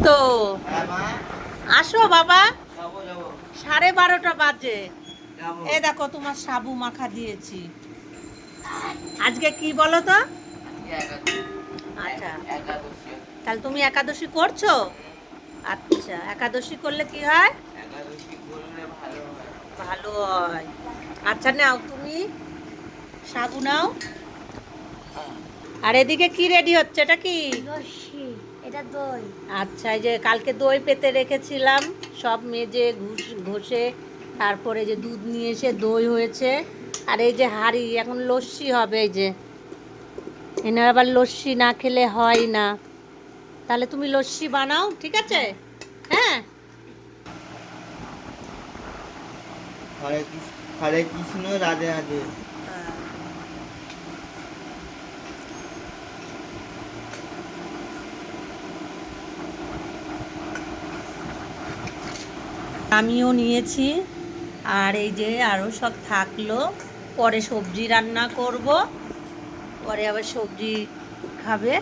তো আসো বাবা, 12:30 বাজে। এ দেখো তোমার সাবু মাখা দিয়েছি। আজকে কি বলো তো? আচ্ছা, তাহলে তুমি একাদশী করছো? আচ্ছা, একাদশী করলে কি হয়? ভালো হয়। আচ্ছা, নাও তুমি সাবু নাও। আর এদিকে কি রেডি হচ্ছে? এটা কি? লস্যি, এটা দই। আচ্ছা, এই যে কালকে দই পেতে রেখেছিলাম, সব মেজে ঘষে, তারপরে যে দুধ নিয়ে এসে দই হয়েছে। আর এই যে হাঁড়ি, এখন লস্যি হবে। এই যে এনার আবার লস্যি না খেলে হয় না। তাহলে তুমি লস্যি বানাও, ঠিক আছে? হ্যাঁ। হরে কৃষ্ণ, রাধে রাধে। আমিও নিয়েছি। আর এই যে আরও সব থাকলো, পরে সবজি রান্না করব, পরে আবার সবজি খাবে।